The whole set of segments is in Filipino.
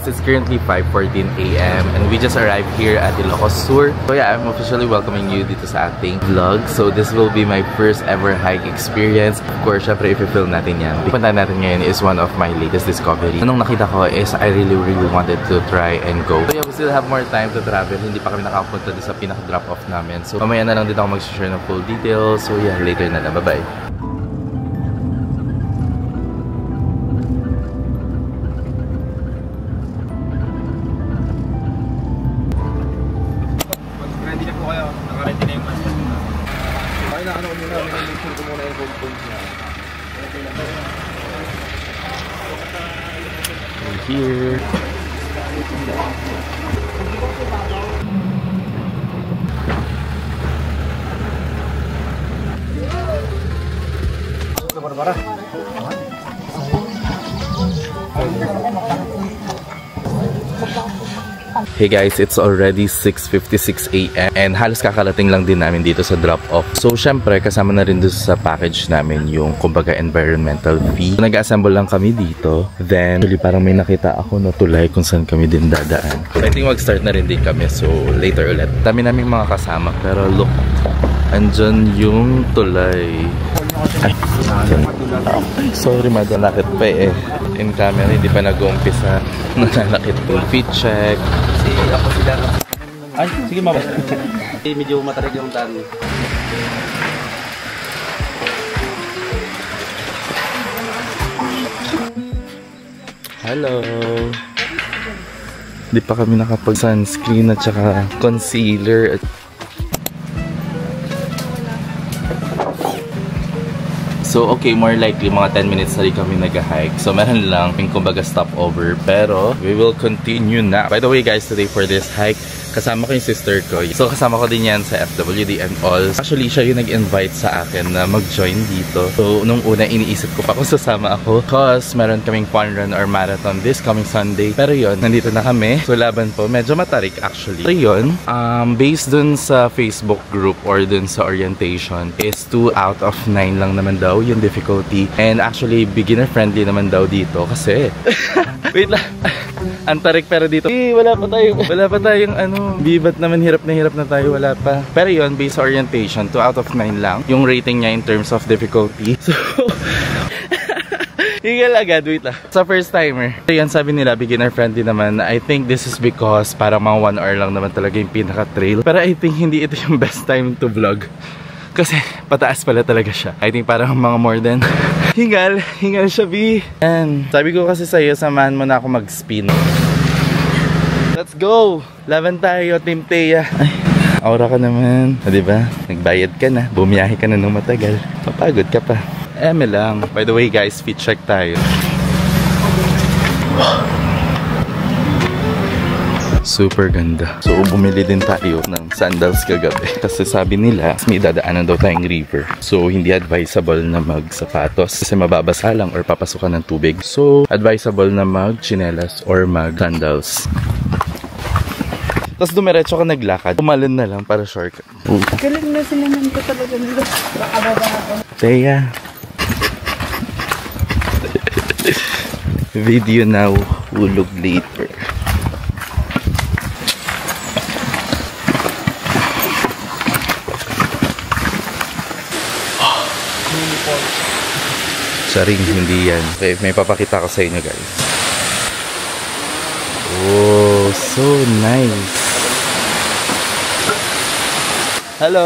guys, it's currently 5:14 AM and we just arrived here at Ilocos Sur. So yeah, I'm officially welcoming you dito sa ating vlog. So this will be my first ever hike experience. Of course, syempre i-film natin yan. Punta natin ngayon is one of my latest discovery. Anong nakita ko is I really wanted to try and go. So yeah, we still have more time to travel. Hindi pa kami nakapunta sa pinaka-drop off namin. So mamaya na lang din ako mag-share ng full details. So yeah, later na lang. Bye-bye. Here. Hey guys, it's already 6:56 AM and halos kakarating lang din namin dito sa drop-off. So syempre, kasama na rin doon sa package namin yung kumbaga environmental fee. Nag-assemble lang kami dito. Then, actually parang may nakita ako na tulay kung saan kami din dadaan. I think mag-start na rin din kami. So later ulit. Dami naming mga kasama pero look, andyan yung tulay. Ay, sorry madam, nakit pa eh. In camera, hindi pa nag-uumpisa. Nananakit yung feet check. Ako sila. Ay, sige mama. Medyo matarik yung daan. Hello. Hindi pa kami nakapag-sunscreen at saka concealer. So, okay, more likely, mga 10 minutes na rin kami nag-hike. So, meron lang yung kumbaga stopover. Pero, we will continue na. By the way, guys, today for this hike, kasama ko yung sister ko. So, kasama ko din yan sa FWD and all. Actually, siya yung nag-invite sa akin na mag-join dito. So, nung una, iniisip ko pa kung sasama ako. Cause, meron kaming fun run or marathon this coming Sunday. Pero yun, nandito na kami. So, laban po. Medyo matarik, actually. Pero yun, based dun sa Facebook group or dun sa orientation, is 2 out of 9 lang naman daw yung difficulty. And actually, beginner friendly naman daw dito kasi wait lang. Antarik pero dito. Wala pa tayong ano, bibat naman, hirap na tayo, wala pa. Pero yun, based orientation, 2 out of 9 lang yung rating niya in terms of difficulty. So, higal agad, wait lang. Sa first timer. So yan, sabi nila, beginner friendly naman. I think this is because parang mga 1 hour lang naman talaga yung pinaka-trail. Pero I think hindi ito yung best time to vlog. Kasi pataas pala talaga siya. I think parang mga more than hingal siya, B. And sabi ko kasi sa'yo, samahan mo na ako mag-spin. Let's go! Laban tayo, Team Thea. Ay, aura ka naman. O, diba? Nagbayad ka na. Bumiyahe ka na nung matagal. Mapagod ka pa. Eme lang. By the way guys, fit check tayo. Super ganda. So, bumili din tayo ng sandals kagabi. Kasi sabi nila, may dadaanan daw tayong river. So, hindi advisable na mag-sapatos. Kasi mababasa lang or papasukan ng tubig. So, advisable na mag-chinelas or mag-sandals. Tapos dumiretso ka naglakad. Umalun na lang para shortcut. Galing na sila nandito talaga nila. Thea. Video now. Ulog later. Saring, hindi yan. Okay, may papakita ko sa inyo guys. Oh, so nice. Hello!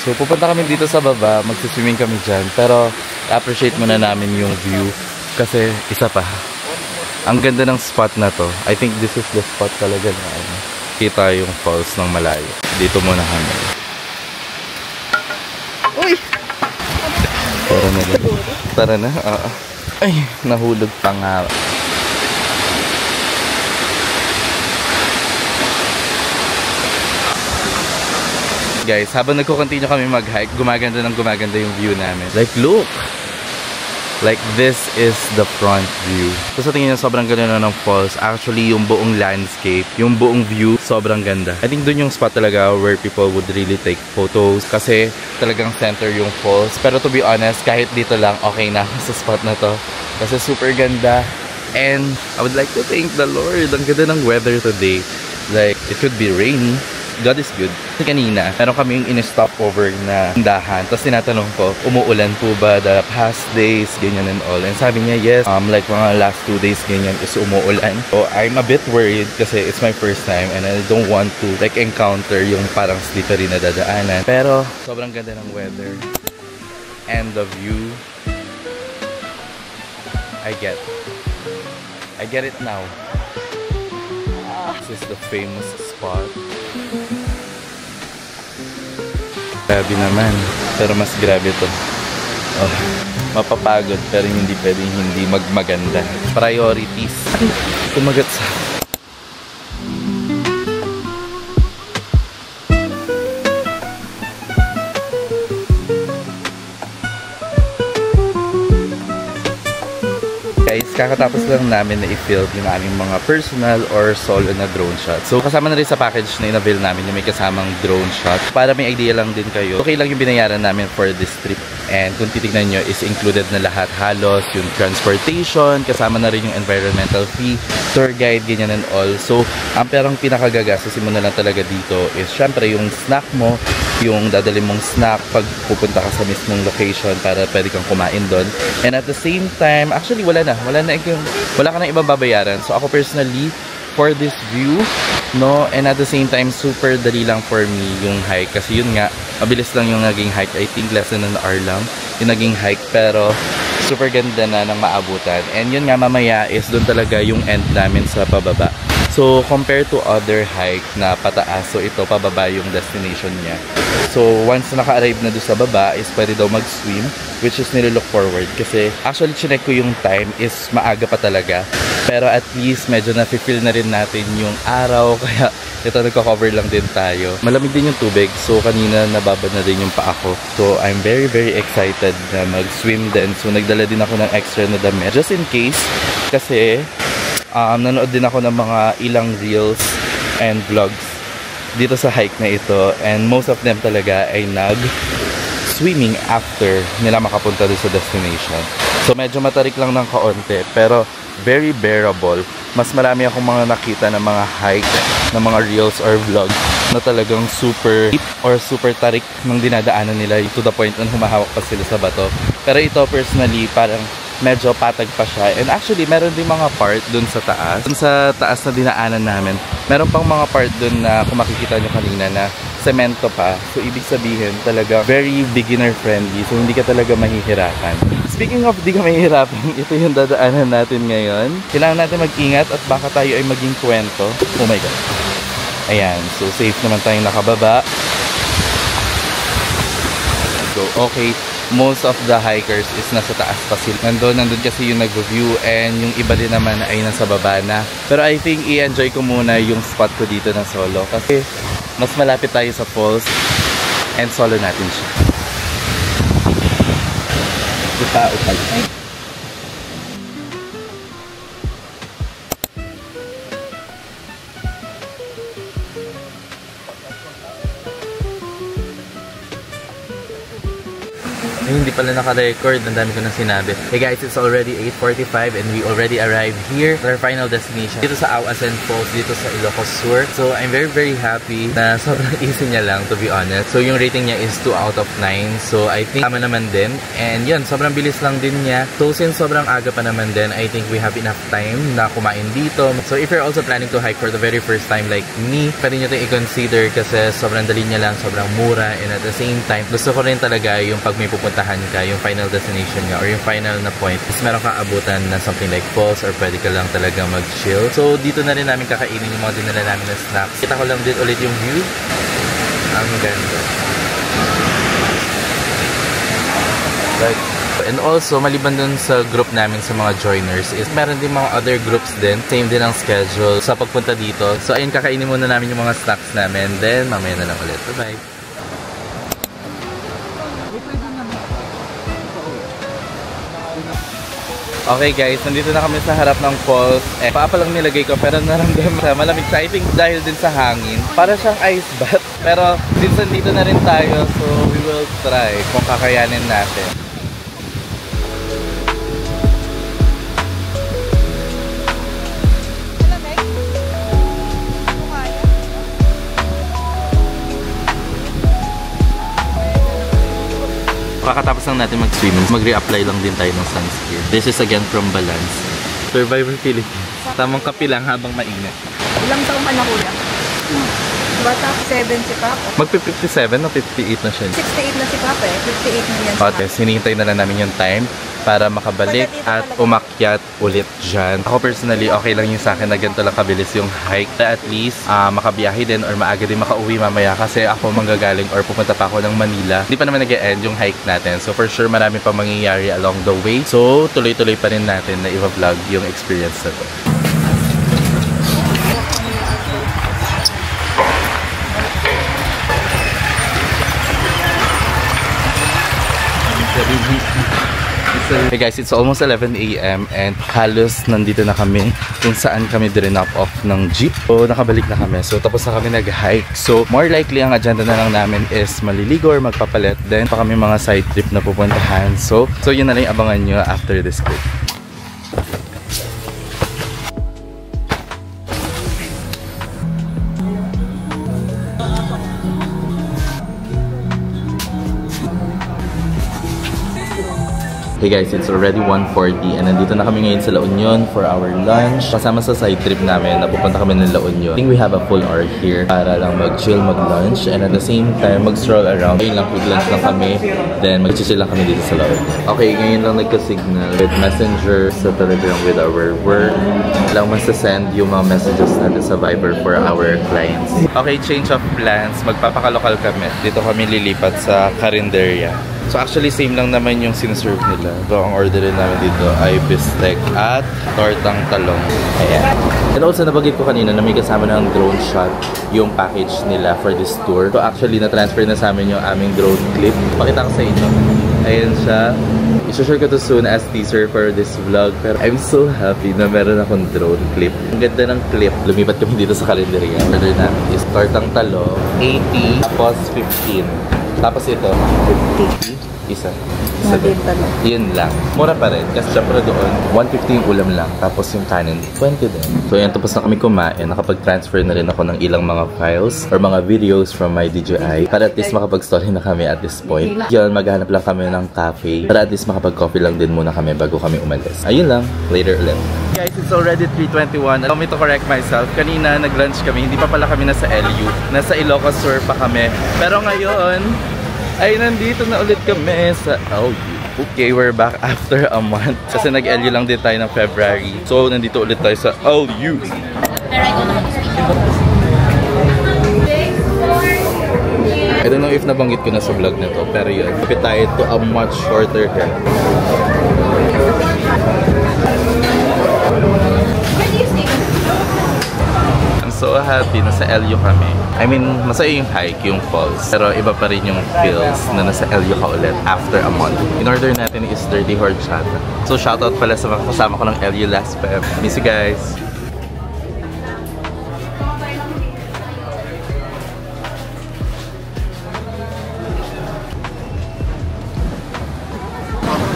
So, pupunta kami dito sa baba. Magsiswimming kami dyan. Pero, appreciate muna namin yung view. Kasi, isa pa. Ang ganda ng spot na to. I think this is the spot talaga na kita yung falls ng malayo. Dito muna kami. Uy! Tara na lang. Tara na. Ay, nahulog pa nga. Guys, habang nagko-continue kami mag-hike, gumaganda yung view namin. Like, look! Like, this is the front view. So, sa tingin nyo, sobrang ganda na ng falls. Actually, yung buong landscape, yung buong view, sobrang ganda. I think dun yung spot talaga where people would really take photos. Kasi talagang center yung falls. Pero to be honest, kahit dito lang, okay na sa spot na to. Kasi super ganda. And I would like to thank the Lord. Ang ganda ng weather today. Like, it could be rainy. God is good. Kanina, meron kaming in-stopover na tindahan. Tapos tinatanong ko, umuulan po ba the past days, ganyan and all. And sabi niya, yes, like mga last 2 days, ganyan is umuulan. So I'm a bit worried kasi it's my first time and I don't want to like encounter yung parang slippery na dadaanan. Pero sobrang ganda ng weather. And the view, I get it now. This is the famous spot. Grabe naman. Pero mas grabe to. Oh, mapapagod pero hindi pwedeng hindi magmaganda. Priorities. Kumagat sa... Guys, kakatapos lang namin na i-film yung aming mga personal or solo na drone shot. So, kasama na rin sa package na in-avail namin yung may kasamang drone shot. Para may idea lang din kayo, okay lang yung binayaran namin for this trip. And kung titignan nyo, is included na lahat halos, yung transportation, kasama na rin yung environmental fee, tour guide, ganyan and all. So, ang perang pinakagagastusin mo na lang talaga dito is syempre yung snack mo, yung dadali mong snack pag pupunta ka sa mismong location para pwede kang kumain doon. And at the same time, actually wala ka na ibang babayaran. So ako personally, for this view, no, and at the same time, super dali lang for me yung hike. Kasi yun nga, mabilis lang yung naging hike. I think less than an hour lang yung naging hike. Pero super ganda na ng maabutan. And yun nga, mamaya is doon talaga yung end namin sa pababa. So, compared to other hike na pataas, so ito, pababa yung destination niya. So, once naka-arrive na doon sa baba, is pwede daw mag-swim, which is nililook forward. Kasi, actually, chinek ko yung time is maaga pa talaga. Pero at least, medyo na-feel na rin natin yung araw. Kaya, ito, nagko-cover lang din tayo. Malamig din yung tubig. So, kanina, nababad na din yung paa ko. So, I'm very, very excited na mag-swim din. So, nagdala din ako ng extra na damit. Just in case, kasi... nanood din ako ng mga ilang reels and vlogs dito sa hike na ito, and most of them talaga ay nag-swimming after nila makapunta doon sa destination. So medyo matarik lang ng kaunti pero very bearable. Mas marami akong mga nakita ng mga hike, ng mga reels or vlogs na talagang super deep or super tarik ng dinadaanan nila to the point na humahawak pa sila sa bato. Pero ito personally parang medyo patag pa siya. And actually, meron din mga part dun sa taas. Dun sa taas na dinaanan namin, meron pang mga part dun na kung makikita nyo kanina na semento pa. So, ibig sabihin talaga very beginner friendly. So, hindi ka talaga mahihirapan. Speaking of di ka mahihirapan, ito yung dadaanan natin ngayon. Kailangan natin mag-ingat at baka tayo ay maging kwento. Oh my God. Ayan. So, safe naman tayong nakababa. So, okay. Most of the hikers is nasa taas pa sila. Nandun kasi yung nag-view and yung iba din naman ay nasa baba na. Pero I think i-enjoy ko muna yung spot ko dito na solo kasi mas malapit tayo sa falls and solo natin siya. Upal. Ay, hindi pala naka-record. Ang dami ko nang sinabi. Hey guys, it's already 8:45 and we already arrived here at our final destination. Dito sa Awasan Falls, dito sa Ilocos Sur. So, I'm very, very happy na sobrang easy niya lang, to be honest. So, yung rating niya is 2 out of 9. So, I think tama naman din. And yun, sobrang bilis lang din niya. So, since sobrang aga pa naman din, I think we have enough time na kumain dito. So, if you're also planning to hike for the very first time like me, pwede nyo ito i-consider kasi sobrang dali niya lang, sobrang mura. And at the same time, gusto ko rin talaga yung pag may pupunta ka, yung final destination niya or yung final na point is meron kang abutan na something like falls or pwede ka lang talaga mag-chill. So, dito na rin namin kakainin yung mga dinala namin na snacks. Kita ko lang din ulit yung view. Ang ganda. Like, and also, maliban dun sa group namin sa mga joiners is meron din mga other groups din. Same din ang schedule sa pagpunta dito. So, ayun, kakainin muna namin yung mga snacks namin. Then, mamaya na lang ulit. Bye-bye! Okay guys, nandito na kami sa harap ng falls. Paa pa lang nilagay ko pero naramdaman sa malamig sa, I think dahil din sa hangin. Para siyang ice bath. Pero since nandito na rin tayo, so we will try kung kakayanin natin. Kakatapos lang natin mag-swim, mag-reapply lang din tayo ng sunscreen. This is again from Balance. Survivor Philippines. Tamang kape lang habang mainit. Ilang taong ka na kuya? Bata, 7 si Papa. Magpi-57 o 58 na siya. 68 na si Papa eh. 58 na yan si Okay, hinihintay na lang namin yung time para makabalik at umakyat ulit dyan. Ako personally, okay lang yung sa akin na ganito lang kabilis yung hike. At least, makabiyahe din or maaga din makauwi mamaya kasi ako manggagaling or pupunta pa ako ng Manila. Hindi pa naman nag-e-end yung hike natin. So for sure, marami pa mangyayari along the way. So tuloy-tuloy pa rin natin na i-vlog yung experience na to. Hey guys, it's almost 11 AM and halos nandito na kami kung saan kami dinrop off ng jeep. So nakabalik na kami. So tapos na kami nag-hike. So more likely ang agenda na lang namin is maliligo or magpapalit. Then pa kami mga side trip na pupuntahan. So yun na lang yung abangan nyo after this clip. Hey guys, it's already 1:40 and nandito na kami ngayon sa La Union for our lunch. Kasama sa side trip namin, napupunta kami ng La Union. I think we have a full hour here para lang mag-chill, mag-lunch, and at the same time, mag-stroll around. Ngayon lang, food-lunch lang kami, then mag-chill lang kami dito sa La Union. Okay, ngayon lang nagka-signal with Messenger sa Telegram with our work. Lang mas-send yung mga messages natin sa Viber for our clients. Okay, change of plans. Magpapakalokal kami. Dito kami lilipat sa Carinderia. So actually same lang naman yung sineserve nila. So ang orderin namin dito ay bistec at tortang talong. Ayan. And also nabagit ko kanina na may kasama ng drone shot yung package nila for this tour. So actually na-transfer na sa amin yung aming drone clip. Pakita ko sa inyo. Ayan siya. I-share ko to soon as teaser for this vlog. Pero I'm so happy na meron akong drone clip. Ang ganda ng clip. Lumipat kami dito sa Carinderia. Order namin is tortang talong, 80, tapos 15. Tapos ito, 50. Isa din. Yun lang. Mura pa rin. Kasi syempre doon, 150 yung ulam lang. Tapos yung kanin, 20 din. So yan, tapos na kami kumain. Nakapag-transfer na rin ako ng ilang mga files or mga videos from my DJI. Para at least makapag-story na kami at this point. Yun, maghanap lang kami ng cafe. Para at least makapag-coffee lang din muna kami bago kami umalis. Ayun lang. Later ulit. Guys, it's already 3:21. Allow me to correct myself. Kanina, nag-lunch kami. Hindi pa pala kami nasa LU. Nasa Ilocos Sur pa kami. Pero ngayon, ay nandito na ulit kami sa LU. Okay, we're back after a month. Kasi nag-LU lang din tayo ng February. So, nandito ulit tayo sa LU. I don't know if nabanggit ko na sa vlog na to, pero yun. Kapit tayo to a much shorter hair. So happy na sa LU kami. I mean, masaya yung hike, yung falls. Pero iba pa rin yung feels na nasa LU ka ulit after a month. In order natin is Dirty Horchata. So shoutout pala sa mga kasama ko ng LU last Feb. Miss you guys!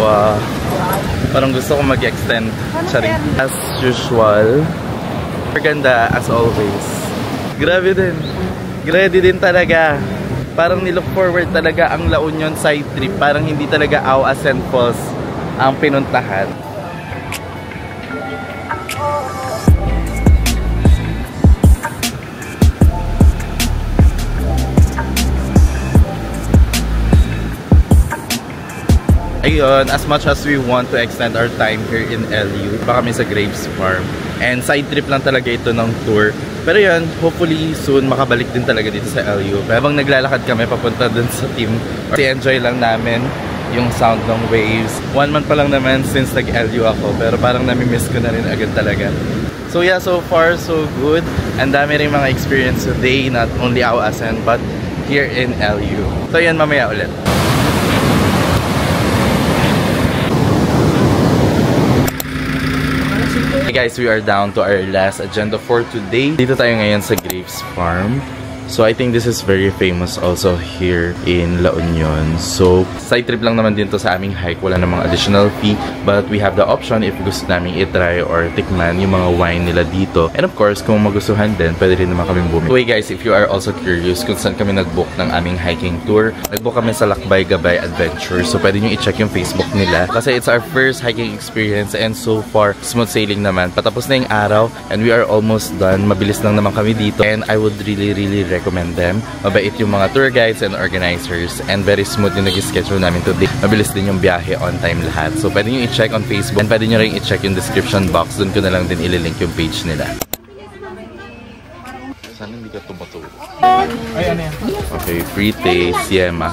Wow! Parang gusto ko mag-extend. As usual. Ganda as always. Grabe din. Grabe din talaga. Parang nilook forward talaga ang La Union side trip. Parang hindi talaga Awas and Falls ang pinuntahan. Ayun, as much as we want to extend our time here in LU, pa kami sa Graves Farm. And side trip lang talaga ito ng tour. Pero yun, hopefully soon makabalik din talaga dito sa LU. Pero habang naglalakad kami papunta dun sa team, enjoy lang namin yung sound ng waves. 1 month pa lang naman since nag-LU ako, pero parang nami-miss ko na rin agad talaga. So yeah, so far so good. Ang dami rin mga experience today, not only Awasan, but here in LU. So yan, mamaya ulit. Hey guys, we are down to our last agenda for today. Dito tayo ngayon sa Graves Farm. So I think this is very famous also here in La Union. So side trip lang naman din to sa aming hike. Wala namang additional fee, but we have the option if gusto namin i-try or tikman yung mga wine nila dito. And of course, kung magustuhan din, pwede rin naman kaming bumili. Anyway guys, if you are also curious kung saan kami nag-book ng aming hiking tour, nag-book kami sa Lakbay Gabay Adventure. So pwede nyo i-check yung Facebook nila kasi it's our first hiking experience and so far, smooth sailing naman. Patapos na yung araw and we are almost done. Mabilis lang naman kami dito and I would really recommend them. Mabait yung mga tour guides and organizers and very smooth yung nag-schedule namin today. Mabilis din yung biyahe, on time lahat. So pwede nyo i-check on Facebook and pwede nyo rin i-check yung description box. Doon ko na lang din ililink yung page nila. Sana hindi ka tumatulog. Ay, ano yan? Okay, free taste, Yema.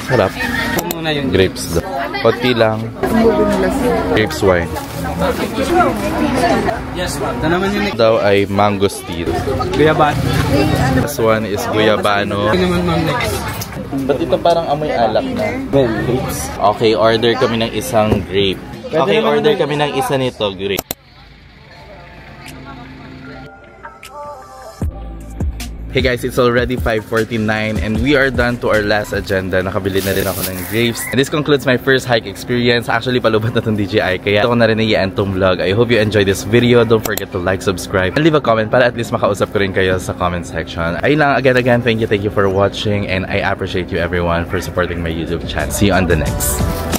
Sarap. Muna yung Grapes daw. Konti lang. Grapes wine. yes, ma'am. Ito naman yung Daw ay mangosteen. guyaban. This one is guyabano. Ito naman, ma'am, next. Ba't ito parang amoy alak na? Well, grapes. Okay, order kami ng isang grape. Okay, order kami ng isa nito, grape. Hey guys, it's already 5:49 and we are done to our last agenda. Nakabili na rin ako ng grapes. And this concludes my first hike experience. Actually, palubot na itong DJI. Kaya ito ko na rin i-end tong vlog. I hope you enjoyed this video. Don't forget to like, subscribe, and leave a comment para at least makausap ko rin kayo sa comment section. Ayun lang, again, thank you for watching. And I appreciate you everyone for supporting my YouTube channel. See you on the next.